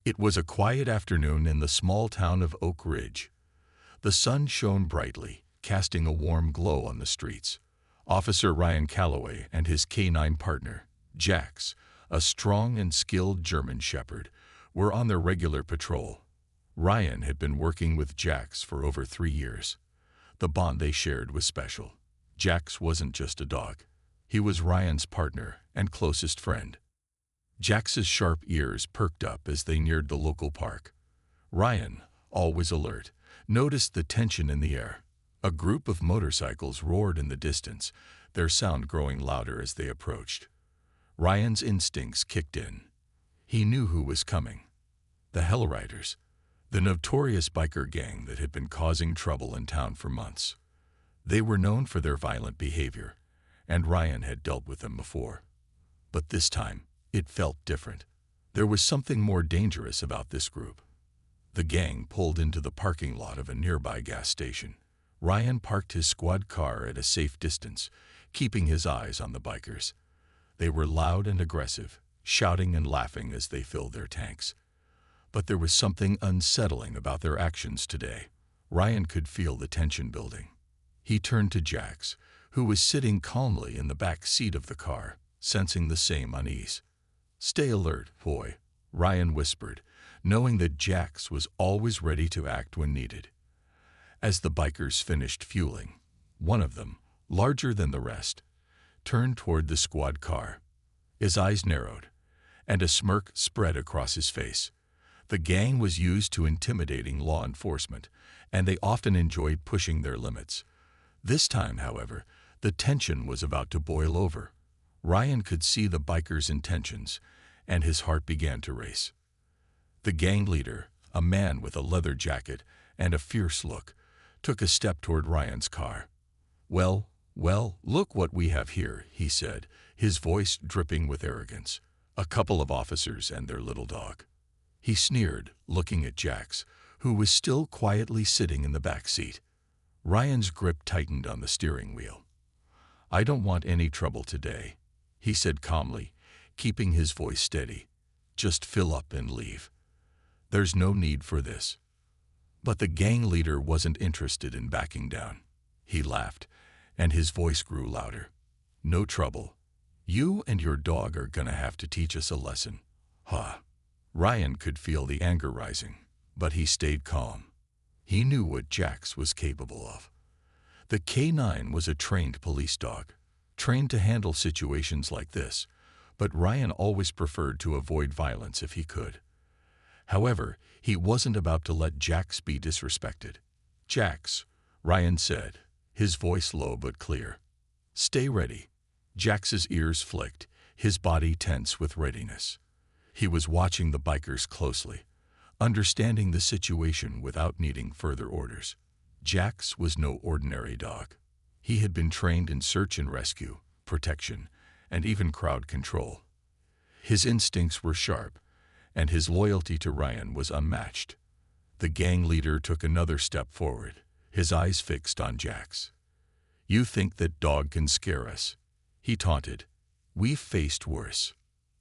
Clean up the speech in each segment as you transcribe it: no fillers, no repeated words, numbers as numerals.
It was a quiet afternoon in the small town of Oak Ridge. The sun shone brightly, casting a warm glow on the streets. Officer Ryan Calloway and his canine partner, Jax, a strong and skilled German shepherd, were on their regular patrol. Ryan had been working with Jax for over 3 years. The bond they shared was special. Jax wasn't just a dog. He was Ryan's partner and closest friend. Jax's sharp ears perked up as they neared the local park. Ryan, always alert, noticed the tension in the air. A group of motorcycles roared in the distance, their sound growing louder as they approached. Ryan's instincts kicked in. He knew who was coming. The Hell Riders, the notorious biker gang that had been causing trouble in town for months. They were known for their violent behavior, and Ryan had dealt with them before. But this time, it felt different. There was something more dangerous about this group. The gang pulled into the parking lot of a nearby gas station. Ryan parked his squad car at a safe distance, keeping his eyes on the bikers. They were loud and aggressive, shouting and laughing as they filled their tanks. But there was something unsettling about their actions today. Ryan could feel the tension building. He turned to Jax, who was sitting calmly in the back seat of the car, sensing the same unease. "Stay alert, boy," Ryan whispered, knowing that Jax was always ready to act when needed. As the bikers finished fueling, one of them, larger than the rest, turned toward the squad car. His eyes narrowed, and a smirk spread across his face. The gang was used to intimidating law enforcement, and they often enjoyed pushing their limits. This time, however, the tension was about to boil over. Ryan could see the bikers' intentions, and his heart began to race. The gang leader, a man with a leather jacket and a fierce look, took a step toward Ryan's car. Well, look what we have here," he said, his voice dripping with arrogance. "A couple of officers and their little dog." He sneered, looking at Jax, who was still quietly sitting in the back seat. Ryan's grip tightened on the steering wheel. "I don't want any trouble today," he said calmly, keeping his voice steady. "Just fill up and leave. There's no need for this." But the gang leader wasn't interested in backing down. He laughed, and his voice grew louder. "No trouble. You and your dog are gonna have to teach us a lesson." "Huh." Ryan could feel the anger rising, but he stayed calm. He knew what Jax was capable of. The K9 was a trained police dog, trained to handle situations like this, but Ryan always preferred to avoid violence if he could. However, he wasn't about to let Jax be disrespected. "Jax," Ryan said, his voice low but clear. "Stay ready." Jax's ears flicked, his body tense with readiness. He was watching the bikers closely, understanding the situation without needing further orders. Jax was no ordinary dog. He had been trained in search and rescue, protection, and even crowd control. His instincts were sharp, and his loyalty to Ryan was unmatched. The gang leader took another step forward, his eyes fixed on Jax. "You think that dog can scare us?" he taunted. "We've faced worse."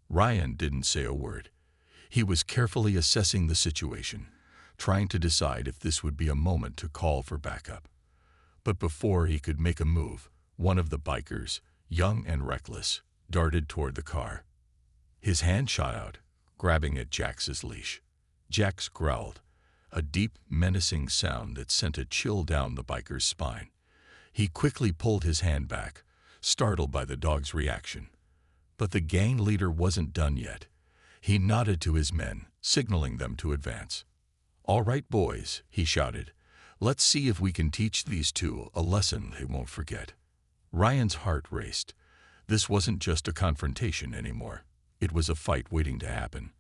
Ryan didn't say a word. He was carefully assessing the situation, trying to decide if this would be a moment to call for backup. But before he could make a move, one of the bikers, young and reckless, darted toward the car. His hand shot out, grabbing at Jax's leash. Jax growled, a deep, menacing sound that sent a chill down the biker's spine. He quickly pulled his hand back, startled by the dog's reaction. But the gang leader wasn't done yet. He nodded to his men, signaling them to advance. "All right, boys," he shouted. "Let's see if we can teach these two a lesson they won't forget." Ryan's heart raced. This wasn't just a confrontation anymore. It was a fight waiting to happen.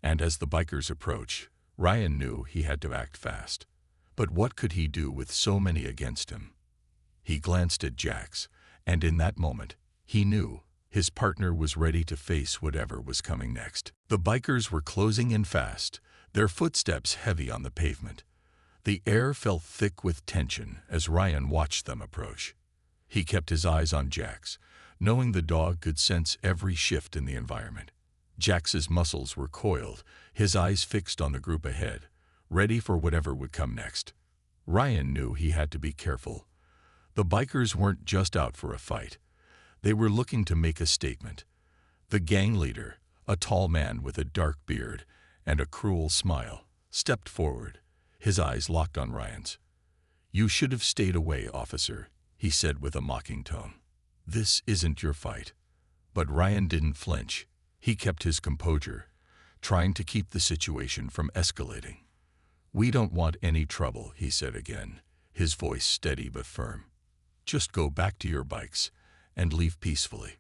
And as the bikers approached, Ryan knew he had to act fast. But what could he do with so many against him? He glanced at Jax, and in that moment, he knew his partner was ready to face whatever was coming next. The bikers were closing in fast, their footsteps heavy on the pavement. The air felt thick with tension as Ryan watched them approach. He kept his eyes on Jax, knowing the dog could sense every shift in the environment. Jax's muscles were coiled, his eyes fixed on the group ahead, ready for whatever would come next. Ryan knew he had to be careful. The bikers weren't just out for a fight. They were looking to make a statement. The gang leader, a tall man with a dark beard and a cruel smile, stepped forward, his eyes locked on Ryan's. "You should have stayed away, officer," he said with a mocking tone. "This isn't your fight." But Ryan didn't flinch. He kept his composure, trying to keep the situation from escalating. "We don't want any trouble," he said again, his voice steady but firm. "Just go back to your bikes and leave peacefully."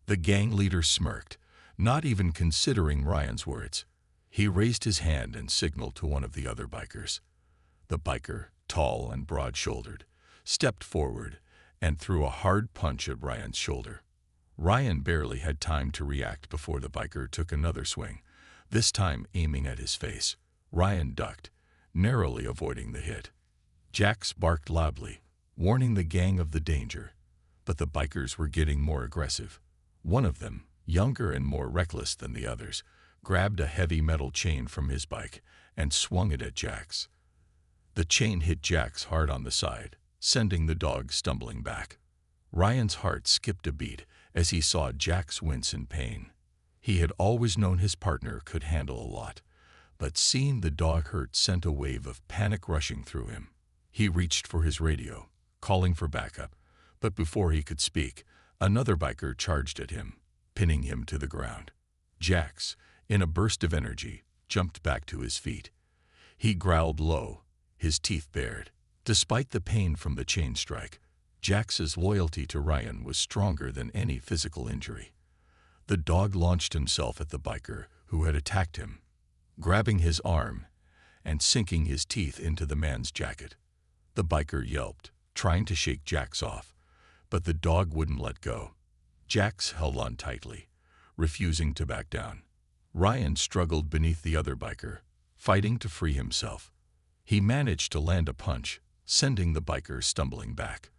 The gang leader smirked, not even considering Ryan's words. He raised his hand and signaled to one of the other bikers. The biker, tall and broad-shouldered, stepped forward and threw a hard punch at Ryan's shoulder. Ryan barely had time to react before the biker took another swing, this time aiming at his face. Ryan ducked, narrowly avoiding the hit. Jax barked loudly, warning the gang of the danger, but the bikers were getting more aggressive. One of them, younger and more reckless than the others, grabbed a heavy metal chain from his bike and swung it at Jax. The chain hit Jax hard on the side, sending the dog stumbling back. Ryan's heart skipped a beat as he saw Jax wince in pain. He had always known his partner could handle a lot, but seeing the dog hurt sent a wave of panic rushing through him. He reached for his radio, calling for backup, but before he could speak, another biker charged at him, pinning him to the ground. Jax, in a burst of energy, jumped back to his feet. He growled low, his teeth bared. Despite the pain from the chain strike, Jax's loyalty to Ryan was stronger than any physical injury. The dog launched himself at the biker who had attacked him, grabbing his arm and sinking his teeth into the man's jacket. The biker yelped, trying to shake Jax off, but the dog wouldn't let go. Jax held on tightly, refusing to back down. Ryan struggled beneath the other biker, fighting to free himself. He managed to land a punch, sending the biker stumbling back.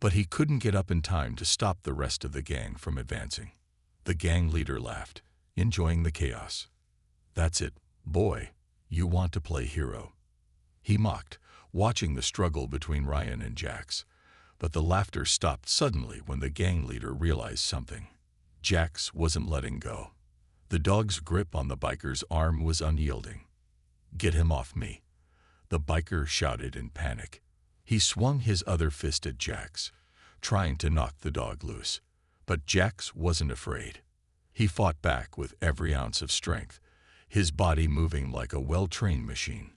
But he couldn't get up in time to stop the rest of the gang from advancing. The gang leader laughed, enjoying the chaos. "That's it, boy. You want to play hero." He mocked, watching the struggle between Ryan and Jax. But the laughter stopped suddenly when the gang leader realized something. Jax wasn't letting go. The dog's grip on the biker's arm was unyielding. "Get him off me," the biker shouted in panic. He swung his other fist at Jax, trying to knock the dog loose. But Jax wasn't afraid. He fought back with every ounce of strength, his body moving like a well-trained machine.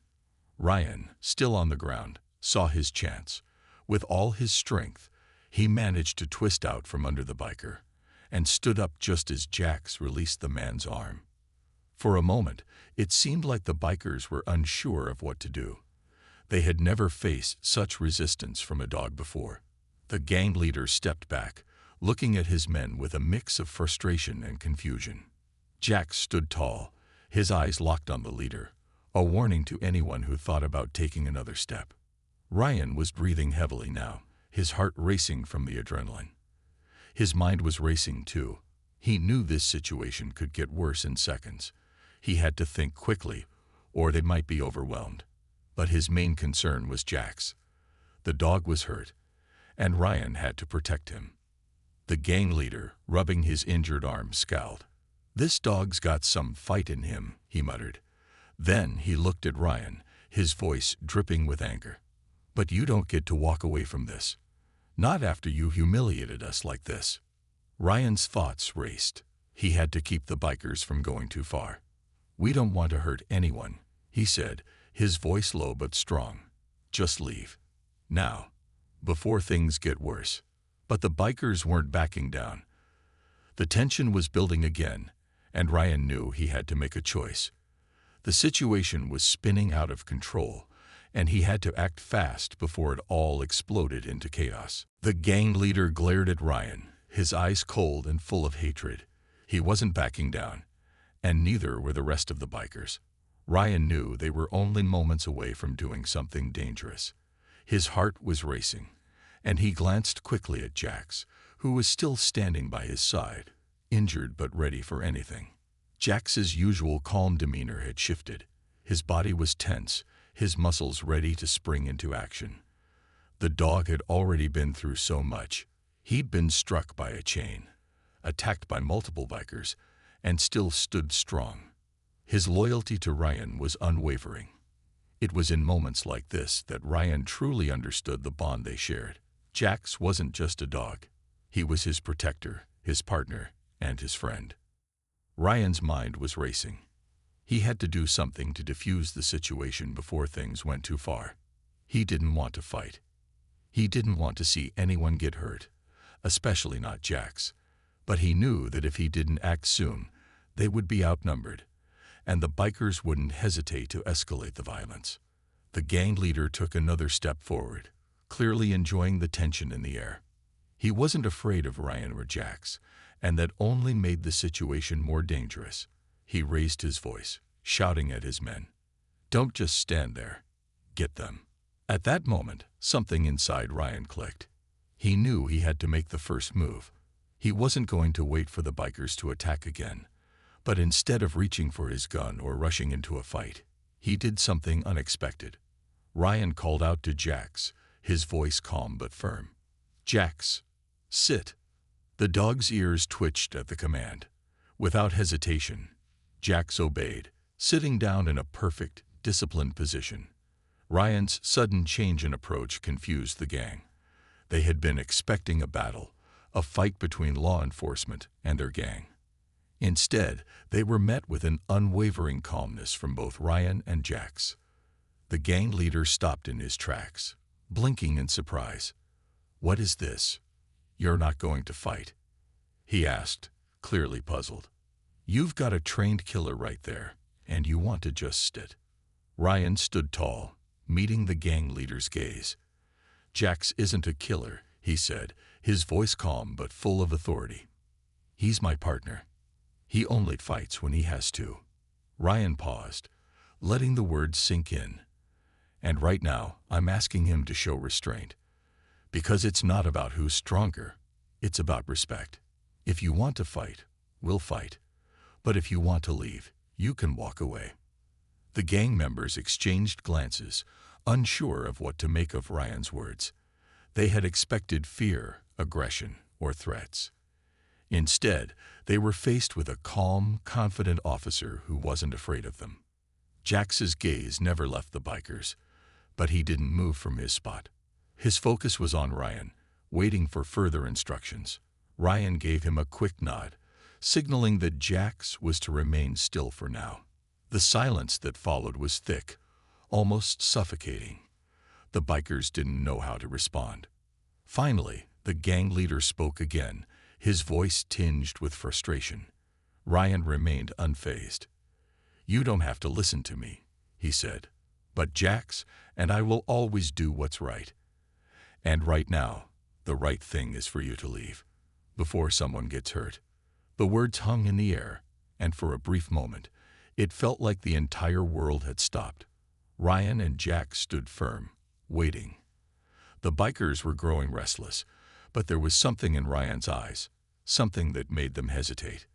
Ryan, still on the ground, saw his chance. With all his strength, he managed to twist out from under the biker and stood up just as Jax released the man's arm. For a moment, it seemed like the bikers were unsure of what to do. They had never faced such resistance from a dog before. The gang leader stepped back, looking at his men with a mix of frustration and confusion. Jax stood tall, his eyes locked on the leader, a warning to anyone who thought about taking another step. Ryan was breathing heavily now, his heart racing from the adrenaline. His mind was racing too. He knew this situation could get worse in seconds. He had to think quickly, or they might be overwhelmed. But his main concern was Jax. The dog was hurt, and Ryan had to protect him. The gang leader, rubbing his injured arm, scowled. "This dog's got some fight in him," he muttered. Then he looked at Ryan, his voice dripping with anger. "But you don't get to walk away from this. Not after you humiliated us like this." Ryan's thoughts raced. He had to keep the bikers from going too far. "We don't want to hurt anyone," he said, his voice low but strong. "Just leave. Now, before things get worse." But the bikers weren't backing down. The tension was building again, and Ryan knew he had to make a choice. The situation was spinning out of control, and he had to act fast before it all exploded into chaos. The gang leader glared at Ryan, his eyes cold and full of hatred. He wasn't backing down, and neither were the rest of the bikers. Ryan knew they were only moments away from doing something dangerous. His heart was racing, and he glanced quickly at Jax, who was still standing by his side, injured but ready for anything. Jax's usual calm demeanor had shifted. His body was tense, his muscles ready to spring into action. The dog had already been through so much. He'd been struck by a chain, attacked by multiple bikers, and still stood strong. His loyalty to Ryan was unwavering. It was in moments like this that Ryan truly understood the bond they shared. Jax wasn't just a dog. He was his protector, his partner, and his friend. Ryan's mind was racing. He had to do something to defuse the situation before things went too far. He didn't want to fight. He didn't want to see anyone get hurt, especially not Jax. But he knew that if he didn't act soon, they would be outnumbered, and the bikers wouldn't hesitate to escalate the violence. The gang leader took another step forward, clearly enjoying the tension in the air. He wasn't afraid of Ryan or Jax, and that only made the situation more dangerous. He raised his voice, shouting at his men, "Don't just stand there. Get them." At that moment, something inside Ryan clicked. He knew he had to make the first move. He wasn't going to wait for the bikers to attack again, but instead of reaching for his gun or rushing into a fight, he did something unexpected. Ryan called out to Jax, his voice calm but firm. "Jax, sit." The dog's ears twitched at the command. Without hesitation, Jax obeyed, sitting down in a perfect, disciplined position. Ryan's sudden change in approach confused the gang. They had been expecting a battle, a fight between law enforcement and their gang. Instead, they were met with an unwavering calmness from both Ryan and Jax. The gang leader stopped in his tracks, blinking in surprise. "What is this? You're not going to fight?" he asked, clearly puzzled. "You've got a trained killer right there, and you want to just sit." Ryan stood tall, meeting the gang leader's gaze. "Jax isn't a killer," he said, his voice calm but full of authority. "He's my partner. He only fights when he has to." Ryan paused, letting the words sink in. "And right now, I'm asking him to show restraint. Because it's not about who's stronger. It's about respect. If you want to fight, we'll fight. But if you want to leave, you can walk away." The gang members exchanged glances, unsure of what to make of Ryan's words. They had expected fear, aggression, or threats. Instead, they were faced with a calm, confident officer who wasn't afraid of them. Jax's gaze never left the bikers, but he didn't move from his spot. His focus was on Ryan, waiting for further instructions. Ryan gave him a quick nod, signaling that Jax was to remain still for now. The silence that followed was thick, almost suffocating. The bikers didn't know how to respond. Finally, the gang leader spoke again, his voice tinged with frustration. Ryan remained unfazed. "You don't have to listen to me," he said, "but Jax and I will always do what's right. And right now, the right thing is for you to leave, before someone gets hurt." The words hung in the air, and for a brief moment, it felt like the entire world had stopped. Ryan and Jax stood firm, waiting. The bikers were growing restless, but there was something in Ryan's eyes, something that made them hesitate.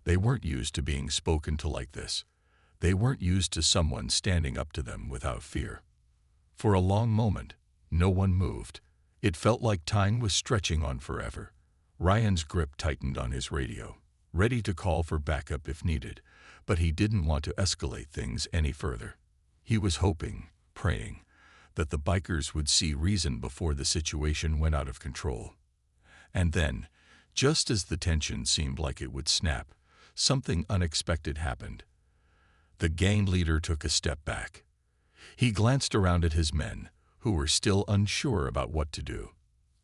They weren't used to being spoken to like this. They weren't used to someone standing up to them without fear. For a long moment, no one moved. It felt like time was stretching on forever. Ryan's grip tightened on his radio, ready to call for backup if needed, but he didn't want to escalate things any further. He was hoping, praying, that the bikers would see reason before the situation went out of control. And then, just as the tension seemed like it would snap, something unexpected happened. The gang leader took a step back. He glanced around at his men, who were still unsure about what to do.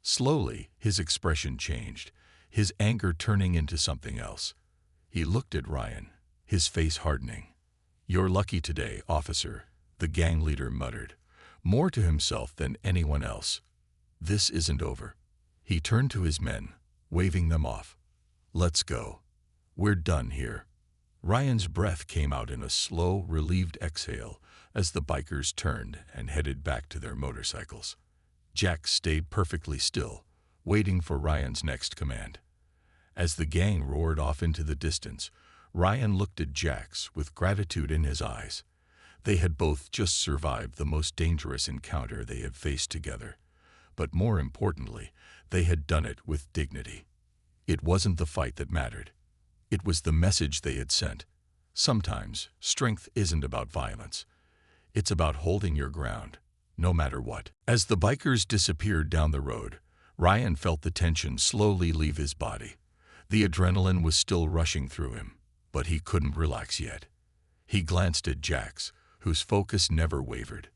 Slowly, his expression changed, his anger turning into something else. He looked at Ryan, his face hardening. "You're lucky today, officer," the gang leader muttered, more to himself than anyone else. "This isn't over." He turned to his men, waving them off. "Let's go. We're done here." Ryan's breath came out in a slow, relieved exhale as the bikers turned and headed back to their motorcycles. Jax stayed perfectly still, waiting for Ryan's next command. As the gang roared off into the distance, Ryan looked at Jax with gratitude in his eyes. They had both just survived the most dangerous encounter they had faced together. But more importantly, they had done it with dignity. It wasn't the fight that mattered. It was the message they had sent. Sometimes, strength isn't about violence. It's about holding your ground, no matter what. As the bikers disappeared down the road, Ryan felt the tension slowly leave his body. The adrenaline was still rushing through him, but he couldn't relax yet. He glanced at Jax, whose focus never wavered.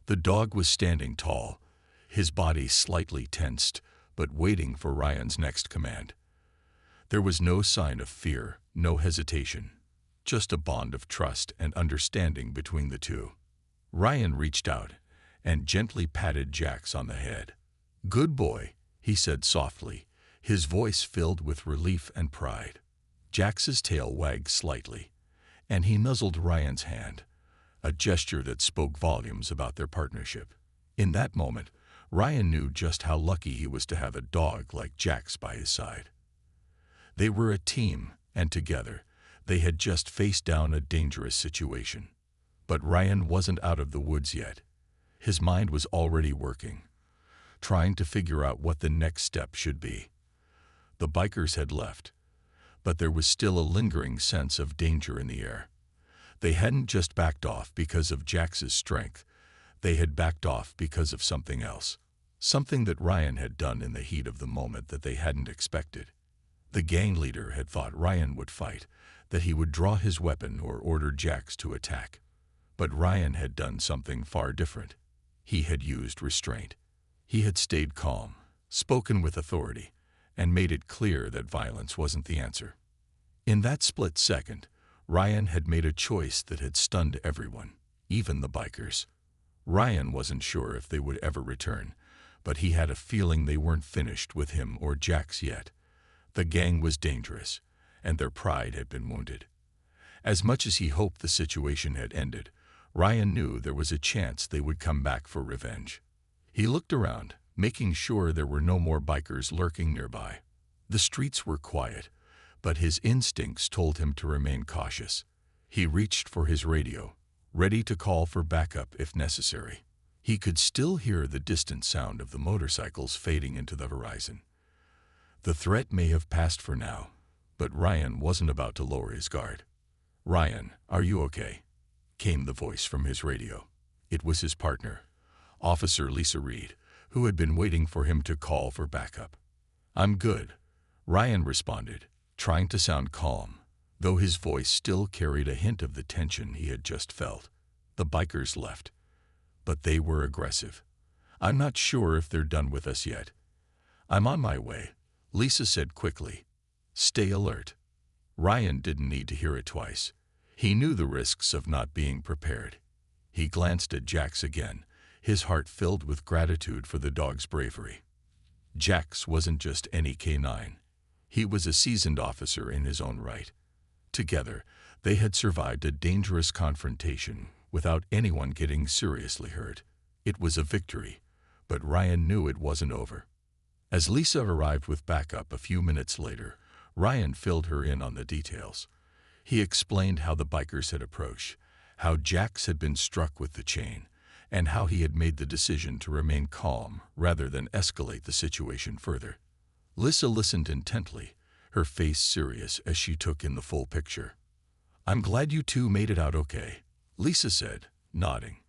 The dog was standing tall, his body slightly tensed, but waiting for Ryan's next command. There was no sign of fear, no hesitation, just a bond of trust and understanding between the two. Ryan reached out and gently patted Jax on the head. "Good boy," he said softly, his voice filled with relief and pride. Jax's tail wagged slightly, and he nuzzled Ryan's hand, a gesture that spoke volumes about their partnership. In that moment, Ryan knew just how lucky he was to have a dog like Jax by his side. They were a team, and together, they had just faced down a dangerous situation. But Ryan wasn't out of the woods yet. His mind was already working, trying to figure out what the next step should be. The bikers had left, but there was still a lingering sense of danger in the air. They hadn't just backed off because of Jax's strength. They had backed off because of something else, something that Ryan had done in the heat of the moment that they hadn't expected. The gang leader had thought Ryan would fight, that he would draw his weapon or order Jax to attack. But Ryan had done something far different. He had used restraint. He had stayed calm, spoken with authority, and made it clear that violence wasn't the answer. In that split second, Ryan had made a choice that had stunned everyone, even the bikers. Ryan wasn't sure if they would ever return, but he had a feeling they weren't finished with him or Jax yet. The gang was dangerous, and their pride had been wounded. As much as he hoped the situation had ended, Ryan knew there was a chance they would come back for revenge. He looked around, making sure there were no more bikers lurking nearby. The streets were quiet, but his instincts told him to remain cautious. He reached for his radio, ready to call for backup if necessary. He could still hear the distant sound of the motorcycles fading into the horizon. The threat may have passed for now, but Ryan wasn't about to lower his guard. "Ryan, are you okay?" came the voice from his radio. It was his partner, Officer Lisa Reed, who had been waiting for him to call for backup. "I'm good," Ryan responded, trying to sound calm, though his voice still carried a hint of the tension he had just felt. The bikers left, but they were aggressive. "I'm not sure if they're done with us yet." "I'm on my way," Lisa said quickly. "Stay alert." Ryan didn't need to hear it twice. He knew the risks of not being prepared. He glanced at Jax again, his heart filled with gratitude for the dog's bravery. Jax wasn't just any K9. He was a seasoned officer in his own right. Together, they had survived a dangerous confrontation without anyone getting seriously hurt. It was a victory, but Ryan knew it wasn't over. As Lisa arrived with backup a few minutes later, Ryan filled her in on the details. He explained how the bikers had approached, how Jax had been struck with the chain, and how he had made the decision to remain calm rather than escalate the situation further. Lisa listened intently, her face serious as she took in the full picture. "I'm glad you two made it out okay," Lisa said, nodding.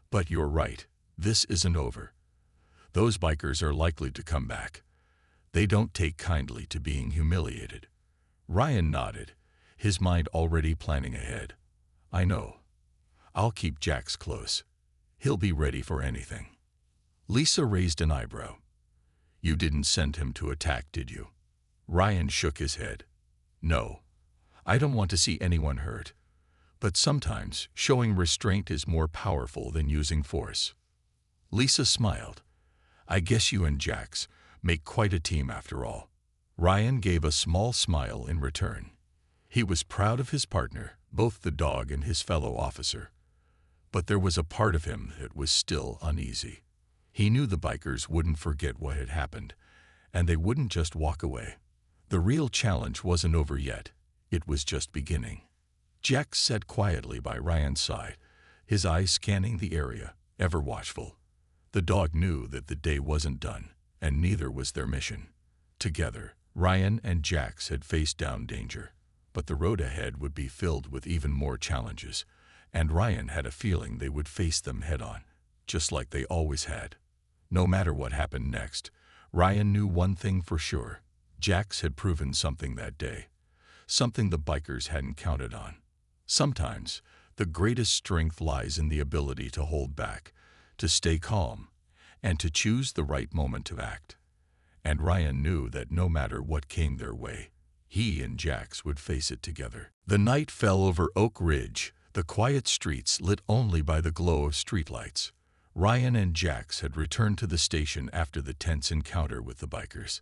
"But you're right, this isn't over. Those bikers are likely to come back. They don't take kindly to being humiliated." Ryan nodded, his mind already planning ahead. "I know. I'll keep Jax close. He'll be ready for anything." Lisa raised an eyebrow. "You didn't send him to attack, did you?" Ryan shook his head. "No. I don't want to see anyone hurt. But sometimes showing restraint is more powerful than using force." Lisa smiled. "I guess you and Jax make quite a team after all." Ryan gave a small smile in return. He was proud of his partner, both the dog and his fellow officer. But there was a part of him that was still uneasy. He knew the bikers wouldn't forget what had happened, and they wouldn't just walk away. The real challenge wasn't over yet. It was just beginning. Jax sat quietly by Ryan's side, his eyes scanning the area, ever watchful. The dog knew that the day wasn't done, and neither was their mission. Together, Ryan and Jax had faced down danger, but the road ahead would be filled with even more challenges, and Ryan had a feeling they would face them head-on, just like they always had. No matter what happened next, Ryan knew one thing for sure. Jax had proven something that day, something the bikers hadn't counted on. Sometimes, the greatest strength lies in the ability to hold back, to stay calm, and to choose the right moment to act. And Ryan knew that no matter what came their way, he and Jax would face it together. The night fell over Oak Ridge, the quiet streets lit only by the glow of streetlights. Ryan and Jax had returned to the station after the tense encounter with the bikers.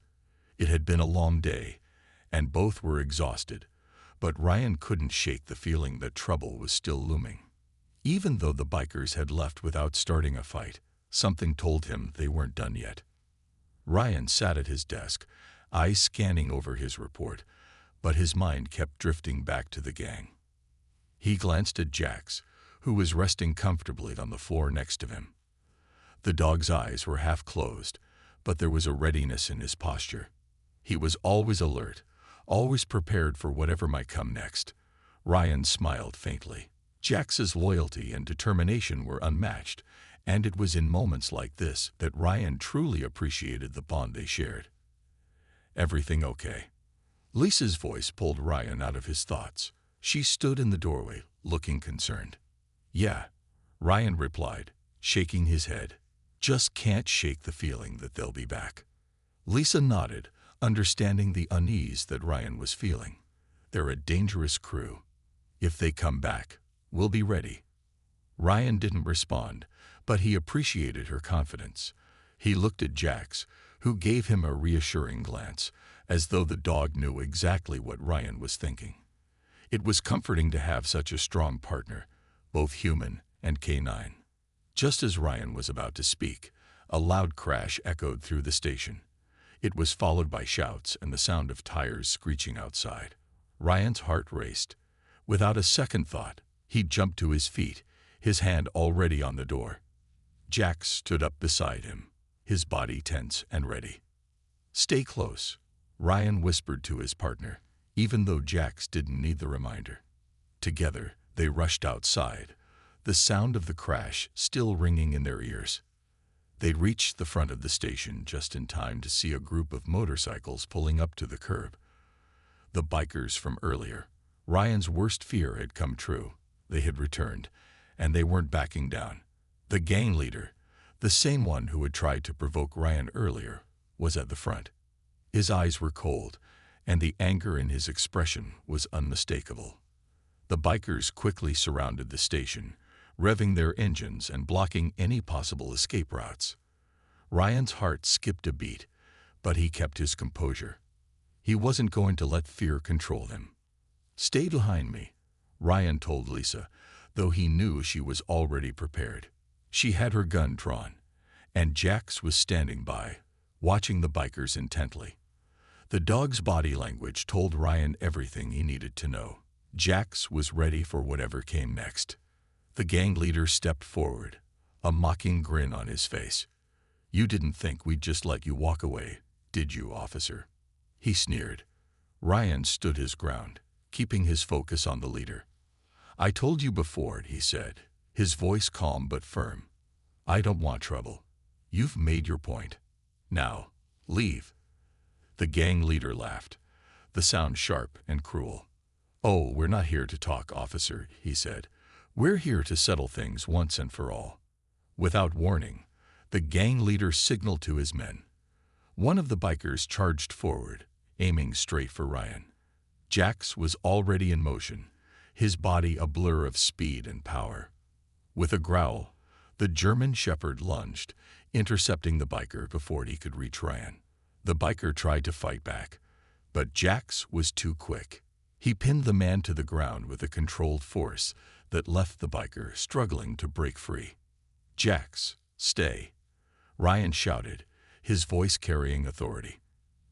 It had been a long day, and both were exhausted, but Ryan couldn't shake the feeling that trouble was still looming. Even though the bikers had left without starting a fight, something told him they weren't done yet. Ryan sat at his desk, eyes scanning over his report, but his mind kept drifting back to the gang. He glanced at Jax, who was resting comfortably on the floor next to him. The dog's eyes were half closed, but there was a readiness in his posture. He was always alert, always prepared for whatever might come next. Ryan smiled faintly. Jax's loyalty and determination were unmatched, and it was in moments like this that Ryan truly appreciated the bond they shared. "Everything okay?" Lisa's voice pulled Ryan out of his thoughts. She stood in the doorway, looking concerned. "Yeah," Ryan replied, shaking his head. "Just can't shake the feeling that they'll be back." Lisa nodded, understanding the unease that Ryan was feeling. "They're a dangerous crew. If they come back, we'll be ready." Ryan didn't respond, but he appreciated her confidence. He looked at Jax, who gave him a reassuring glance, as though the dog knew exactly what Ryan was thinking. It was comforting to have such a strong partner, both human and canine. Just as Ryan was about to speak, a loud crash echoed through the station. It was followed by shouts and the sound of tires screeching outside. Ryan's heart raced. Without a second thought, he jumped to his feet, his hand already on the door. Jax stood up beside him, his body tense and ready. "Stay close," Ryan whispered to his partner, even though Jax didn't need the reminder. Together, they rushed outside, the sound of the crash still ringing in their ears. They reached the front of the station just in time to see a group of motorcycles pulling up to the curb. The bikers from earlier. Ryan's worst fear had come true. They had returned, and they weren't backing down. The gang leader, the same one who had tried to provoke Ryan earlier, was at the front. His eyes were cold, and the anger in his expression was unmistakable. The bikers quickly surrounded the station, revving their engines and blocking any possible escape routes. Ryan's heart skipped a beat, but he kept his composure. He wasn't going to let fear control him. "Stay behind me," Ryan told Lisa, though he knew she was already prepared. She had her gun drawn, and Jax was standing by, watching the bikers intently. The dog's body language told Ryan everything he needed to know. Jax was ready for whatever came next. The gang leader stepped forward, a mocking grin on his face. "You didn't think we'd just let you walk away, did you, officer?" he sneered. Ryan stood his ground, keeping his focus on the leader. "I told you before," he said, his voice calm but firm. "I don't want trouble. You've made your point. Now, leave." The gang leader laughed, the sound sharp and cruel. "Oh, we're not here to talk, officer," he said. "We're here to settle things once and for all." Without warning, the gang leader signaled to his men. One of the bikers charged forward, aiming straight for Ryan. Jax was already in motion, his body a blur of speed and power. With a growl, the German shepherd lunged, intercepting the biker before he could reach Ryan. The biker tried to fight back, but Jax was too quick. He pinned the man to the ground with a controlled force that left the biker struggling to break free. "Jax, stay," Ryan shouted, his voice carrying authority.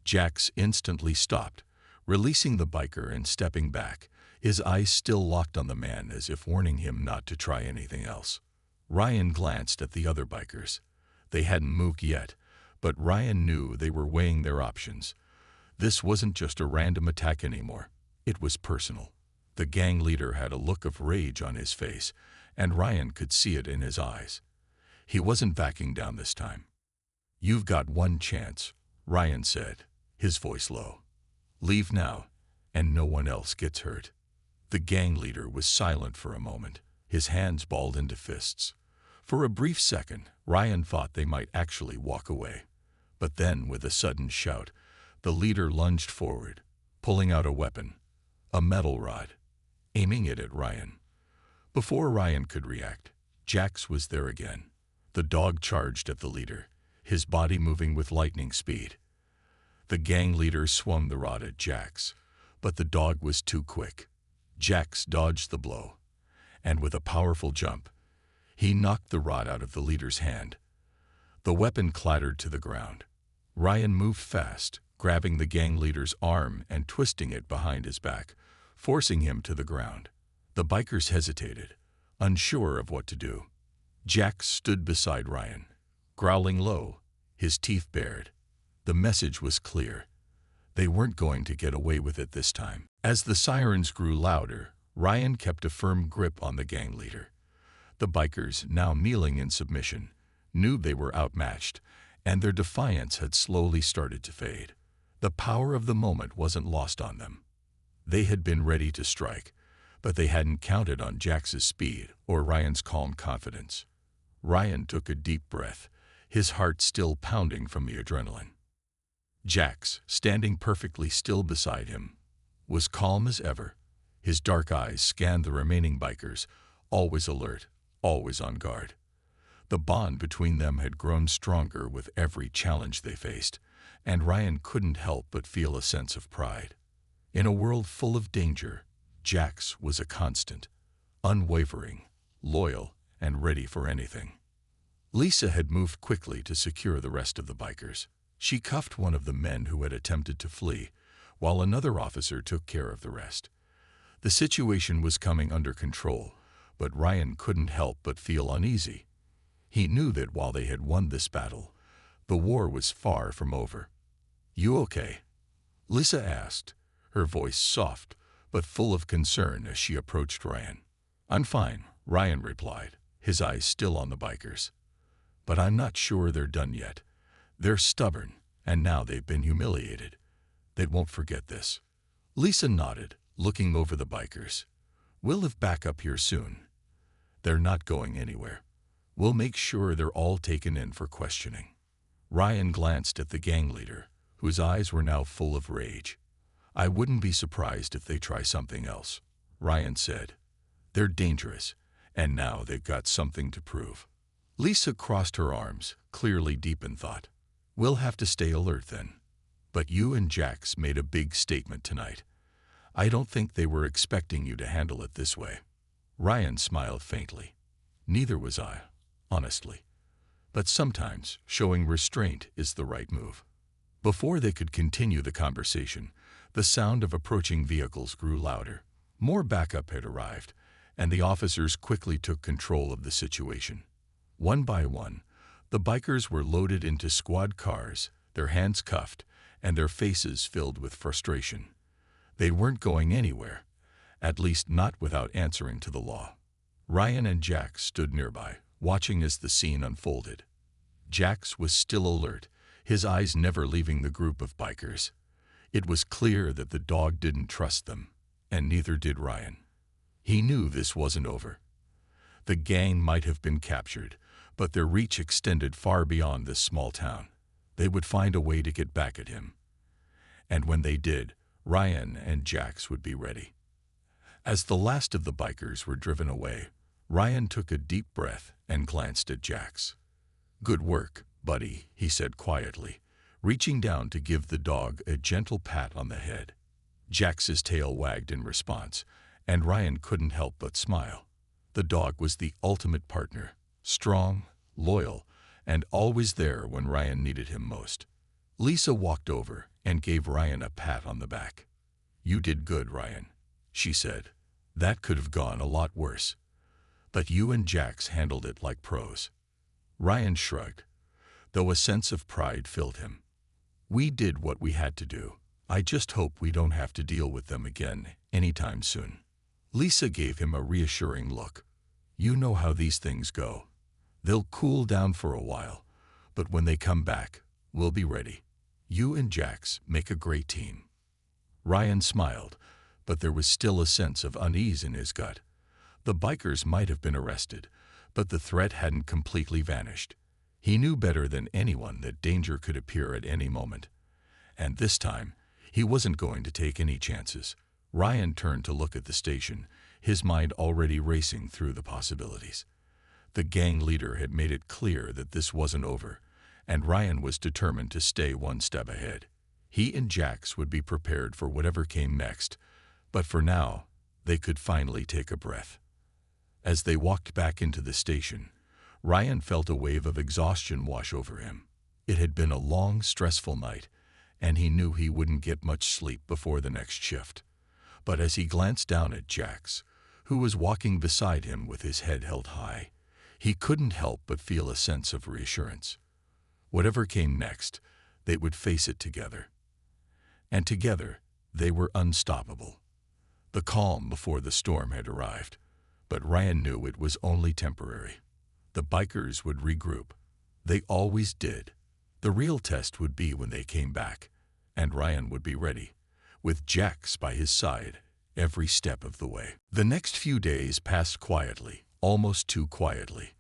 Jax instantly stopped, Releasing the biker and stepping back, his eyes still locked on the man as if warning him not to try anything else. Ryan glanced at the other bikers. They hadn't moved yet, but Ryan knew they were weighing their options. This wasn't just a random attack anymore. It was personal. The gang leader had a look of rage on his face, and Ryan could see it in his eyes. He wasn't backing down this time. "You've got one chance," Ryan said, his voice low. "Leave now, and no one else gets hurt." The gang leader was silent for a moment, his hands balled into fists. For a brief second, Ryan thought they might actually walk away. But then, with a sudden shout, the leader lunged forward, pulling out a weapon, a metal rod, aiming it at Ryan. Before Ryan could react, Jax was there again. The dog charged at the leader, his body moving with lightning speed. The gang leader swung the rod at Jax, but the dog was too quick. Jax dodged the blow, and with a powerful jump, he knocked the rod out of the leader's hand. The weapon clattered to the ground. Ryan moved fast, grabbing the gang leader's arm and twisting it behind his back, forcing him to the ground. The bikers hesitated, unsure of what to do. Jax stood beside Ryan, growling low, his teeth bared. The message was clear. They weren't going to get away with it this time. As the sirens grew louder, Ryan kept a firm grip on the gang leader. The bikers, now kneeling in submission, knew they were outmatched, and their defiance had slowly started to fade. The power of the moment wasn't lost on them. They had been ready to strike, but they hadn't counted on Jax's speed or Ryan's calm confidence. Ryan took a deep breath, his heart still pounding from the adrenaline. Jax, standing perfectly still beside him, was calm as ever. His dark eyes scanned the remaining bikers, always alert, always on guard. The bond between them had grown stronger with every challenge they faced, and Ryan couldn't help but feel a sense of pride. In a world full of danger, Jax was a constant, unwavering, loyal, and ready for anything. Lisa had moved quickly to secure the rest of the bikers. She cuffed one of the men who had attempted to flee, while another officer took care of the rest. The situation was coming under control, but Ryan couldn't help but feel uneasy. He knew that while they had won this battle, the war was far from over. "You okay?" Lisa asked, her voice soft but full of concern as she approached Ryan. "I'm fine," Ryan replied, his eyes still on the bikers. "But I'm not sure they're done yet. They're stubborn, and now they've been humiliated. They won't forget this." Lisa nodded, looking over the bikers. "We'll have backup here soon. They're not going anywhere. We'll make sure they're all taken in for questioning." Ryan glanced at the gang leader, whose eyes were now full of rage. "I wouldn't be surprised if they try something else," Ryan said. "They're dangerous, and now they've got something to prove." Lisa crossed her arms, clearly deep in thought. "We'll have to stay alert then. But you and Jax made a big statement tonight. I don't think they were expecting you to handle it this way." Ryan smiled faintly. "Neither was I, honestly. But sometimes showing restraint is the right move." Before they could continue the conversation, the sound of approaching vehicles grew louder. More backup had arrived, and the officers quickly took control of the situation. One by one, the bikers were loaded into squad cars, their hands cuffed, and their faces filled with frustration. They weren't going anywhere, at least not without answering to the law. Ryan and Jax stood nearby, watching as the scene unfolded. Jax was still alert, his eyes never leaving the group of bikers. It was clear that the dog didn't trust them, and neither did Ryan. He knew this wasn't over. The gang might have been captured, but their reach extended far beyond this small town. They would find a way to get back at him. And when they did, Ryan and Jax would be ready. As the last of the bikers were driven away, Ryan took a deep breath and glanced at Jax. "Good work, buddy," he said quietly, reaching down to give the dog a gentle pat on the head. Jax's tail wagged in response, and Ryan couldn't help but smile. The dog was the ultimate partner, strong, loyal, and always there when Ryan needed him most. Lisa walked over and gave Ryan a pat on the back. "You did good, Ryan," she said. "That could have gone a lot worse. But you and Jax handled it like pros." Ryan shrugged, though a sense of pride filled him. "We did what we had to do. I just hope we don't have to deal with them again anytime soon." Lisa gave him a reassuring look. "You know how these things go. They'll cool down for a while, but when they come back, we'll be ready. You and Jax make a great team." Ryan smiled, but there was still a sense of unease in his gut. The bikers might have been arrested, but the threat hadn't completely vanished. He knew better than anyone that danger could appear at any moment. And this time, he wasn't going to take any chances. Ryan turned to look at the station, his mind already racing through the possibilities. The gang leader had made it clear that this wasn't over, and Ryan was determined to stay one step ahead. He and Jax would be prepared for whatever came next, but for now, they could finally take a breath. As they walked back into the station, Ryan felt a wave of exhaustion wash over him. It had been a long, stressful night, and he knew he wouldn't get much sleep before the next shift. But as he glanced down at Jax, who was walking beside him with his head held high, he couldn't help but feel a sense of reassurance. Whatever came next, they would face it together. And together, they were unstoppable. The calm before the storm had arrived, but Ryan knew it was only temporary. The bikers would regroup. They always did. The real test would be when they came back, and Ryan would be ready, with Jax by his side every step of the way. The next few days passed quietly, almost too quietly.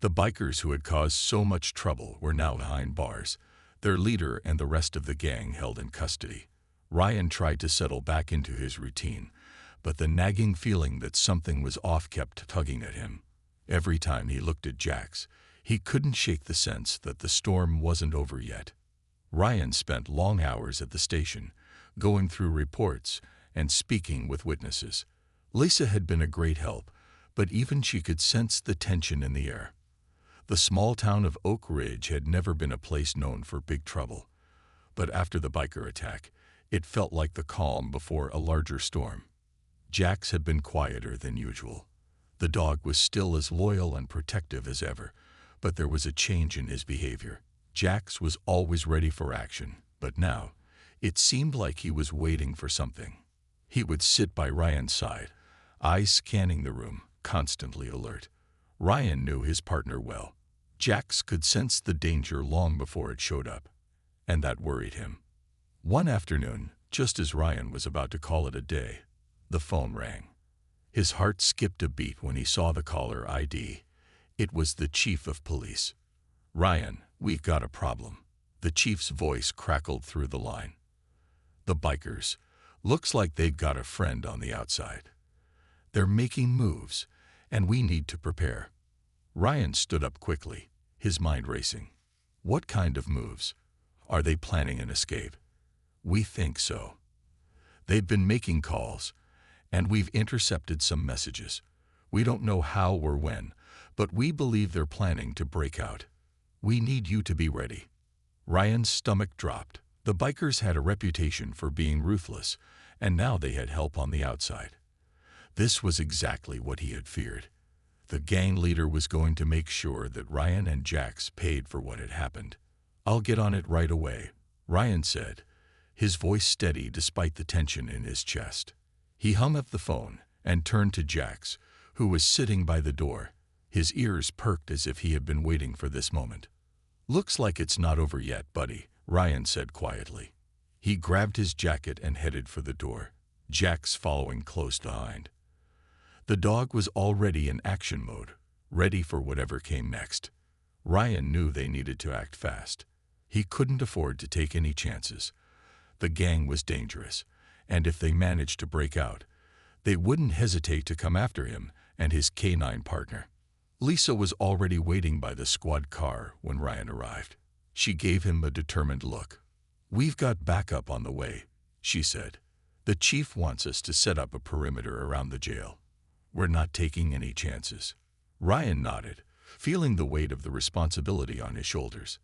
The bikers who had caused so much trouble were now behind bars, their leader and the rest of the gang held in custody. Ryan tried to settle back into his routine, but the nagging feeling that something was off kept tugging at him. Every time he looked at Jax, he couldn't shake the sense that the storm wasn't over yet. Ryan spent long hours at the station, going through reports and speaking with witnesses. Lisa had been a great help, but even she could sense the tension in the air. The small town of Oak Ridge had never been a place known for big trouble, but after the biker attack, it felt like the calm before a larger storm. Jax had been quieter than usual. The dog was still as loyal and protective as ever, but there was a change in his behavior. Jax was always ready for action, but now, it seemed like he was waiting for something. He would sit by Ryan's side, eyes scanning the room, constantly alert. Ryan knew his partner well. Jax could sense the danger long before it showed up, and that worried him. One afternoon, just as Ryan was about to call it a day, the phone rang. His heart skipped a beat when he saw the caller ID. It was the chief of police. "Ryan, we've got a problem." The chief's voice crackled through the line. "The bikers. Looks like they've got a friend on the outside. They're making moves, and we need to prepare." Ryan stood up quickly, his mind racing. "What kind of moves? Are they planning an escape?" "We think so. They've been making calls, and we've intercepted some messages. We don't know how or when, but we believe they're planning to break out. We need you to be ready." Ryan's stomach dropped. The bikers had a reputation for being ruthless, and now they had help on the outside. This was exactly what he had feared. The gang leader was going to make sure that Ryan and Jax paid for what had happened. "I'll get on it right away," Ryan said, his voice steady despite the tension in his chest. He hung up the phone and turned to Jax, who was sitting by the door, his ears perked as if he had been waiting for this moment. "Looks like it's not over yet, buddy," Ryan said quietly. He grabbed his jacket and headed for the door, Jax following close behind. The dog was already in action mode, ready for whatever came next. Ryan knew they needed to act fast. He couldn't afford to take any chances. The gang was dangerous, and if they managed to break out, they wouldn't hesitate to come after him and his canine partner. Lisa was already waiting by the squad car when Ryan arrived. She gave him a determined look. "We've got backup on the way," she said. "The chief wants us to set up a perimeter around the jail. We're not taking any chances." Ryan nodded, feeling the weight of the responsibility on his shoulders.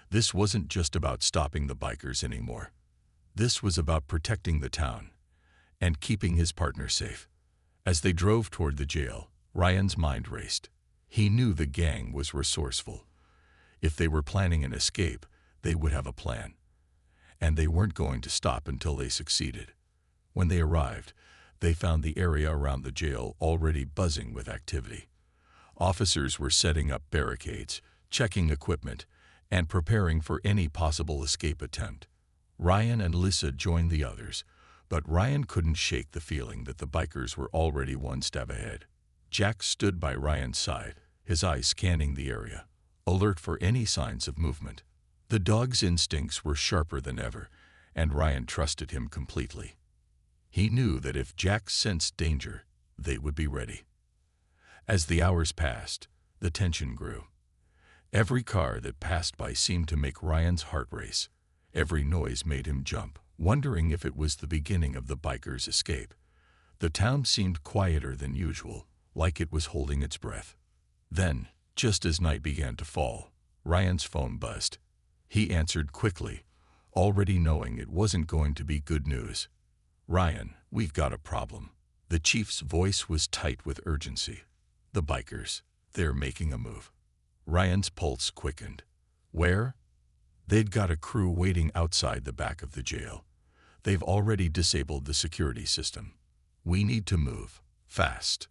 This wasn't just about stopping the bikers anymore. This was about protecting the town, and keeping his partner safe. As they drove toward the jail, Ryan's mind raced. He knew the gang was resourceful. If they were planning an escape, they would have a plan. And they weren't going to stop until they succeeded. When they arrived, they found the area around the jail already buzzing with activity. Officers were setting up barricades, checking equipment, and preparing for any possible escape attempt. Ryan and Lisa joined the others, but Ryan couldn't shake the feeling that the bikers were already one step ahead. Jack stood by Ryan's side, his eyes scanning the area, alert for any signs of movement. The dog's instincts were sharper than ever, and Ryan trusted him completely. He knew that if Jack sensed danger, they would be ready. As the hours passed, the tension grew. Every car that passed by seemed to make Ryan's heart race. Every noise made him jump, wondering if it was the beginning of the bikers' escape. The town seemed quieter than usual, like it was holding its breath. Then, just as night began to fall, Ryan's phone buzzed. He answered quickly, already knowing it wasn't going to be good news. "Ryan, we've got a problem." The chief's voice was tight with urgency. "The bikers, they're making a move." Ryan's pulse quickened. "Where?" "They'd got a crew waiting outside the back of the jail. They've already disabled the security system. We need to move, fast."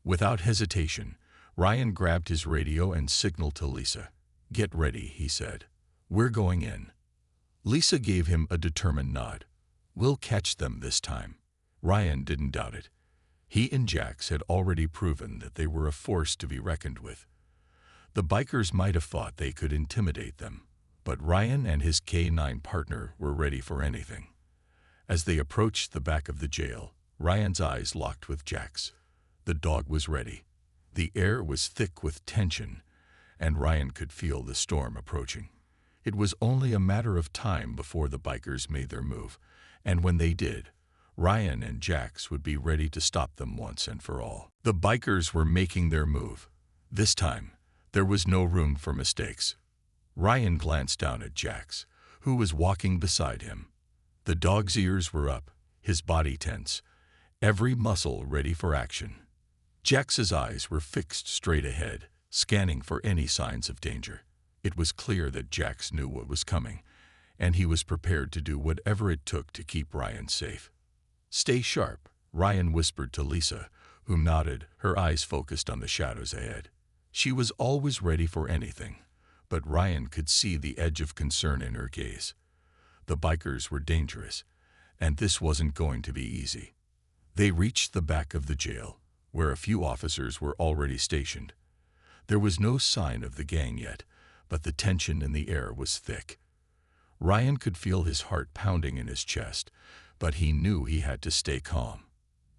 Without hesitation, Ryan grabbed his radio and signaled to Lisa. "Get ready," he said. "We're going in." Lisa gave him a determined nod. "We'll catch them this time." Ryan didn't doubt it. He and Jax had already proven that they were a force to be reckoned with. The bikers might have thought they could intimidate them, but Ryan and his K9 partner were ready for anything. As they approached the back of the jail, Ryan's eyes locked with Jax. The dog was ready. The air was thick with tension, and Ryan could feel the storm approaching. It was only a matter of time before the bikers made their move, and when they did, Ryan and Jax would be ready to stop them once and for all. The bikers were making their move. This time, there was no room for mistakes. Ryan glanced down at Jax, who was walking beside him. The dog's ears were up, his body tense, every muscle ready for action. Jax's eyes were fixed straight ahead, scanning for any signs of danger. It was clear that Jax knew what was coming, and he was prepared to do whatever it took to keep Ryan safe. "Stay sharp," Ryan whispered to Lisa, who nodded, her eyes focused on the shadows ahead. She was always ready for anything, but Ryan could see the edge of concern in her gaze. The bikers were dangerous, and this wasn't going to be easy. They reached the back of the jail, where a few officers were already stationed. There was no sign of the gang yet, but the tension in the air was thick. Ryan could feel his heart pounding in his chest, but he knew he had to stay calm.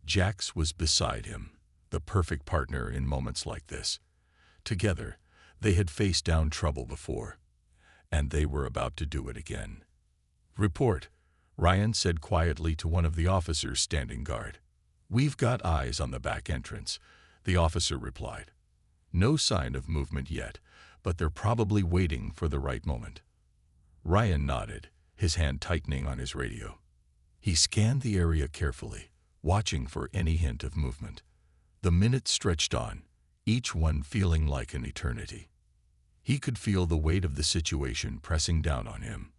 Jax was beside him, the perfect partner in moments like this. Together, they had faced down trouble before, and they were about to do it again. "Report," Ryan said quietly to one of the officers standing guard. "We've got eyes on the back entrance," the officer replied. "No sign of movement yet, but they're probably waiting for the right moment." Ryan nodded, his hand tightening on his radio. He scanned the area carefully, watching for any hint of movement. The minutes stretched on, each one feeling like an eternity. He could feel the weight of the situation pressing down on him.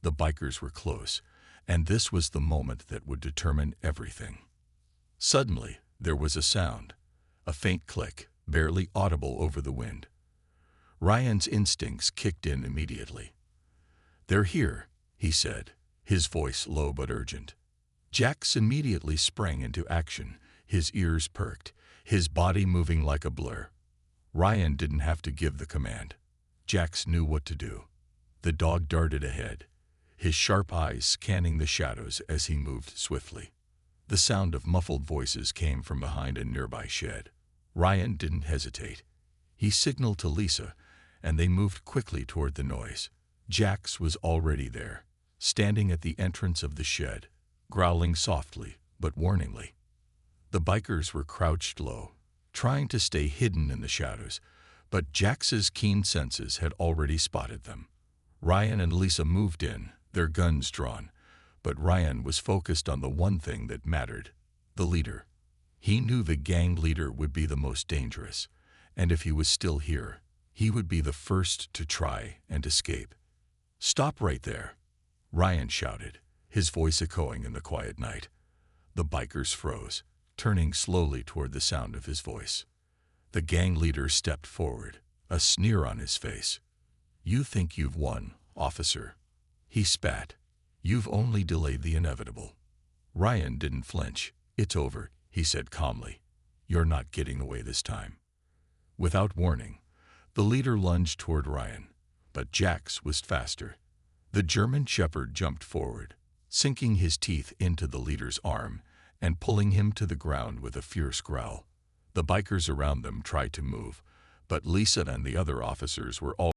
The bikers were close, and this was the moment that would determine everything. Suddenly, there was a sound, a faint click, barely audible over the wind. Ryan's instincts kicked in immediately. "They're here," he said, his voice low but urgent. Jax immediately sprang into action, his ears perked, his body moving like a blur. Ryan didn't have to give the command. Jax knew what to do. The dog darted ahead, his sharp eyes scanning the shadows as he moved swiftly. The sound of muffled voices came from behind a nearby shed. Ryan didn't hesitate. He signaled to Lisa, and they moved quickly toward the noise. Jax was already there, standing at the entrance of the shed, growling softly but warningly. The bikers were crouched low, trying to stay hidden in the shadows, but Jax's keen senses had already spotted them. Ryan and Lisa moved in, their guns drawn, But Ryan was focused on the one thing that mattered: the leader. He knew the gang leader would be the most dangerous, and if he was still here, he would be the first to try and escape. "Stop right there," Ryan shouted, his voice echoing in the quiet night. The bikers froze, turning slowly toward the sound of his voice. The gang leader stepped forward, a sneer on his face. "You think you've won, officer?" He spat. "You've only delayed the inevitable." Ryan didn't flinch. "It's over," he said calmly. "You're not getting away this time." Without warning, the leader lunged toward Ryan, but Jax was faster. The German shepherd jumped forward, sinking his teeth into the leader's arm and pulling him to the ground with a fierce growl. The bikers around them tried to move, but Lisa and the other officers were